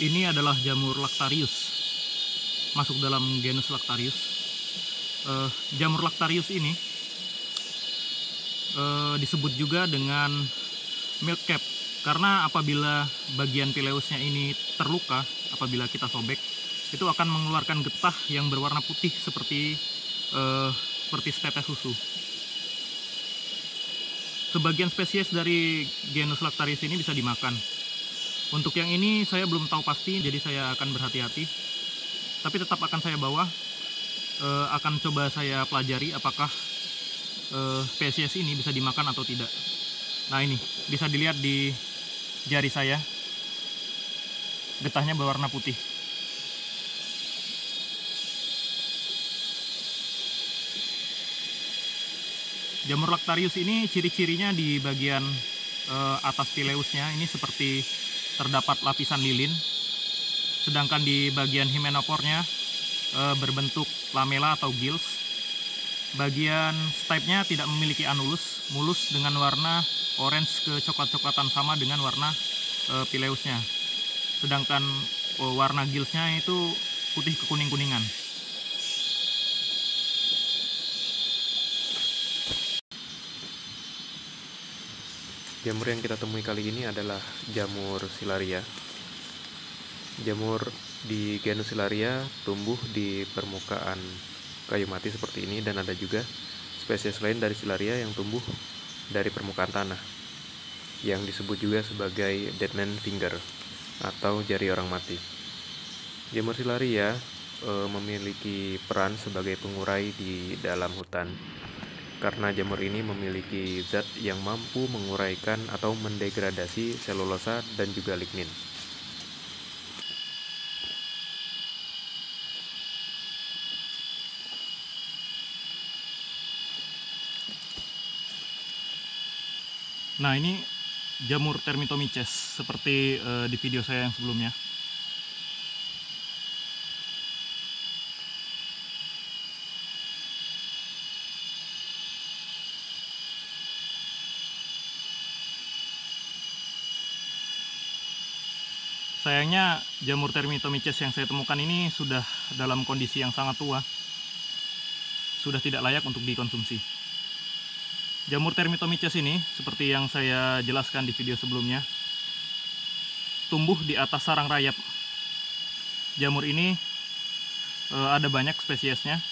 Ini adalah jamur Lactarius, masuk dalam genus Lactarius. Jamur Lactarius ini disebut juga dengan milk cap, karena apabila bagian pileusnya ini terluka, apabila kita sobek, itu akan mengeluarkan getah yang berwarna putih seperti setetes susu. Sebagian spesies dari genus Lactarius ini bisa dimakan. Untuk yang ini saya belum tahu pasti, jadi saya akan berhati-hati. Tapi tetap akan saya bawa, akan coba saya pelajari apakah spesies ini bisa dimakan atau tidak. Nah, ini bisa dilihat di jari saya, getahnya berwarna putih. Jamur Lactarius ini ciri-cirinya di bagian atas pileusnya ini seperti terdapat lapisan lilin, sedangkan di bagian hymenopornya berbentuk lamela atau gills. Bagian stipe-nya tidak memiliki anulus, mulus dengan warna orange ke coklat-coklatan sama dengan warna pileusnya. Sedangkan warna gillsnya itu putih ke kuning-kuningan. Jamur yang kita temui kali ini adalah jamur Silaria. Jamur di genus Silaria tumbuh di permukaan kayu mati seperti ini, dan ada juga spesies lain dari Silaria yang tumbuh dari permukaan tanah, yang disebut juga sebagai dead man finger atau jari orang mati. Jamur Silaria memiliki peran sebagai pengurai di dalam hutan, karena jamur ini memiliki zat yang mampu menguraikan atau mendegradasi selulosa dan juga lignin. Nah, ini jamur Termitomyces seperti di video saya yang sebelumnya. Sayangnya jamur Termitomyces yang saya temukan ini sudah dalam kondisi yang sangat tua, sudah tidak layak untuk dikonsumsi. Jamur Termitomyces ini, seperti yang saya jelaskan di video sebelumnya, tumbuh di atas sarang rayap. Jamur ini ada banyak spesiesnya.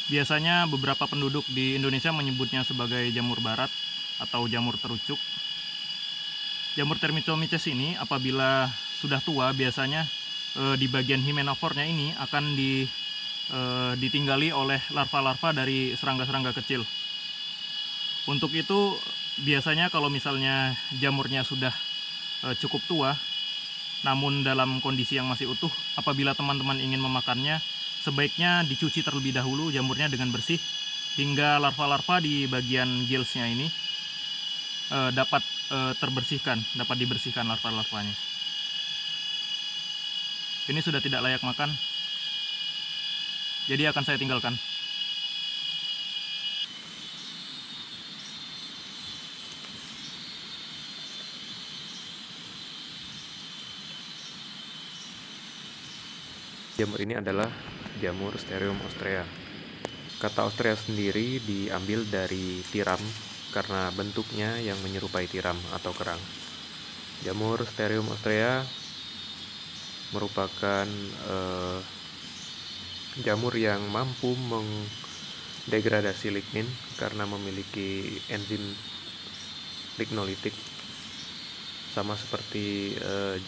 Biasanya beberapa penduduk di Indonesia menyebutnya sebagai jamur barat atau jamur terucuk. Jamur Termitomyces ini apabila sudah tua, biasanya di bagian hymenophore-nya ini akan ditinggali oleh larva-larva dari serangga-serangga kecil. Untuk itu biasanya kalau misalnya jamurnya sudah cukup tua, namun dalam kondisi yang masih utuh, apabila teman-teman ingin memakannya, sebaiknya dicuci terlebih dahulu jamurnya dengan bersih, hingga larva-larva di bagian gillsnya ini dapat dapat dibersihkan larva-larvanya. Ini sudah tidak layak makan, jadi akan saya tinggalkan. Jamur ini adalah jamur Stereum ostrea. Kata ostrea sendiri diambil dari tiram karena bentuknya yang menyerupai tiram atau kerang. Jamur Stereum ostrea merupakan jamur yang mampu mendegradasi lignin karena memiliki enzim lignolitik. Sama seperti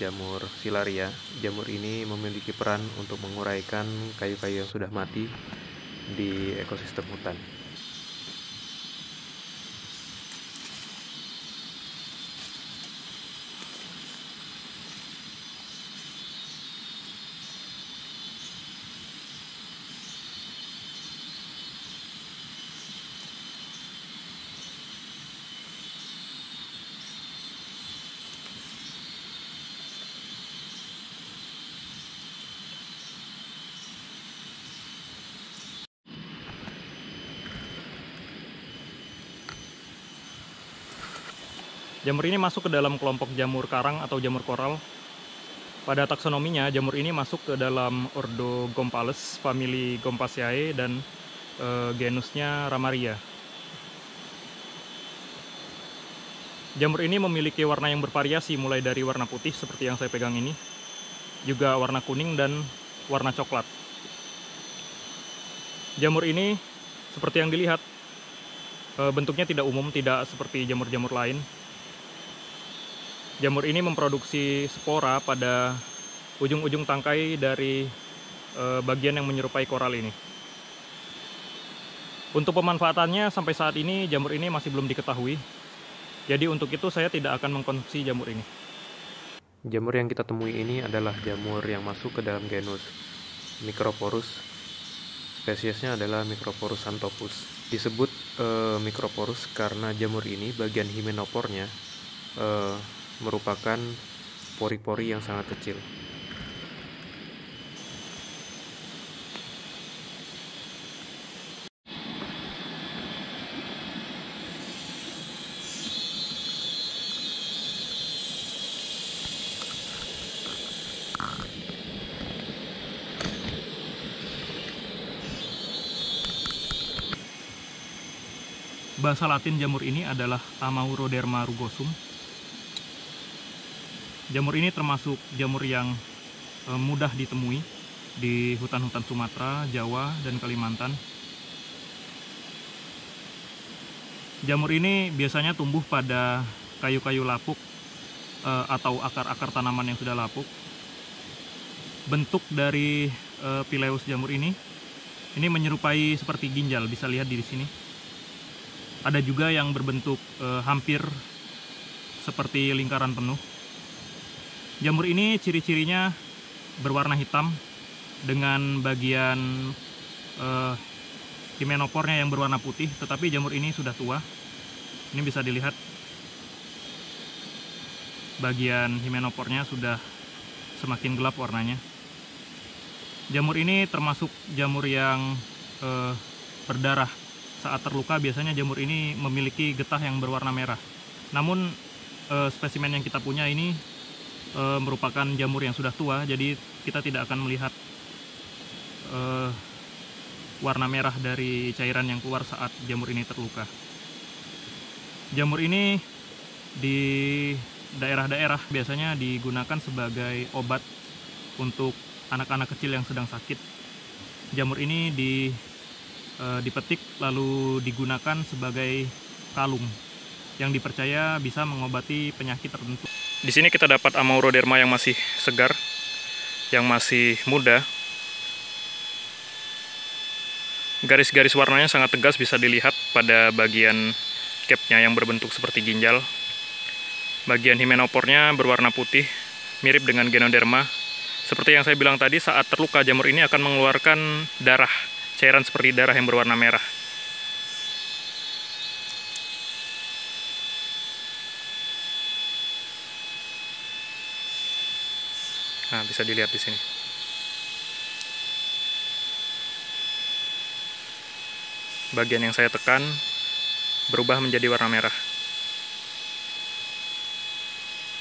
jamur Silaria, jamur ini memiliki peran untuk menguraikan kayu-kayu yang sudah mati di ekosistem hutan. Jamur ini masuk ke dalam kelompok jamur karang atau jamur koral. Pada taksonominya, jamur ini masuk ke dalam ordo Gompales, famili Gompaceae, dan genusnya Ramaria. Jamur ini memiliki warna yang bervariasi, mulai dari warna putih seperti yang saya pegang ini, juga warna kuning dan warna coklat. Jamur ini seperti yang dilihat, bentuknya tidak umum, tidak seperti jamur-jamur lain. Jamur ini memproduksi spora pada ujung-ujung tangkai dari bagian yang menyerupai koral ini. Untuk pemanfaatannya sampai saat ini jamur ini masih belum diketahui. Jadi untuk itu saya tidak akan mengkonsumsi jamur ini. Jamur yang kita temui ini adalah jamur yang masuk ke dalam genus Microporus. Spesiesnya adalah Microporus xanthopus. Disebut Microporus karena jamur ini bagian himenopornya merupakan pori-pori yang sangat kecil. Bahasa Latin jamur ini adalah Amauroderma rugosum. Jamur ini termasuk jamur yang mudah ditemui di hutan-hutan Sumatera, Jawa, dan Kalimantan. Jamur ini biasanya tumbuh pada kayu-kayu lapuk atau akar-akar tanaman yang sudah lapuk. Bentuk dari Pileus jamur ini menyerupai seperti ginjal, bisa lihat di sini. Ada juga yang berbentuk hampir seperti lingkaran penuh. Jamur ini ciri-cirinya berwarna hitam dengan bagian himenopornya yang berwarna putih, tetapi jamur ini sudah tua. Ini bisa dilihat bagian himenopornya sudah semakin gelap warnanya. Jamur ini termasuk jamur yang berdarah. Saat terluka biasanya jamur ini memiliki getah yang berwarna merah. Namun spesimen yang kita punya ini merupakan jamur yang sudah tua, jadi kita tidak akan melihat warna merah dari cairan yang keluar saat jamur ini terluka. Jamur ini di daerah-daerah biasanya digunakan sebagai obat untuk anak-anak kecil yang sedang sakit. Jamur ini dipetik lalu digunakan sebagai kalung yang dipercaya bisa mengobati penyakit tertentu. Di sini kita dapat Amauroderma yang masih segar, yang masih muda. Garis-garis warnanya sangat tegas, bisa dilihat pada bagian capnya yang berbentuk seperti ginjal. Bagian himenopornya berwarna putih, mirip dengan Ganoderma. Seperti yang saya bilang tadi, saat terluka jamur ini akan mengeluarkan darah, cairan seperti darah yang berwarna merah. Nah, bisa dilihat di sini. Bagian yang saya tekan berubah menjadi warna merah.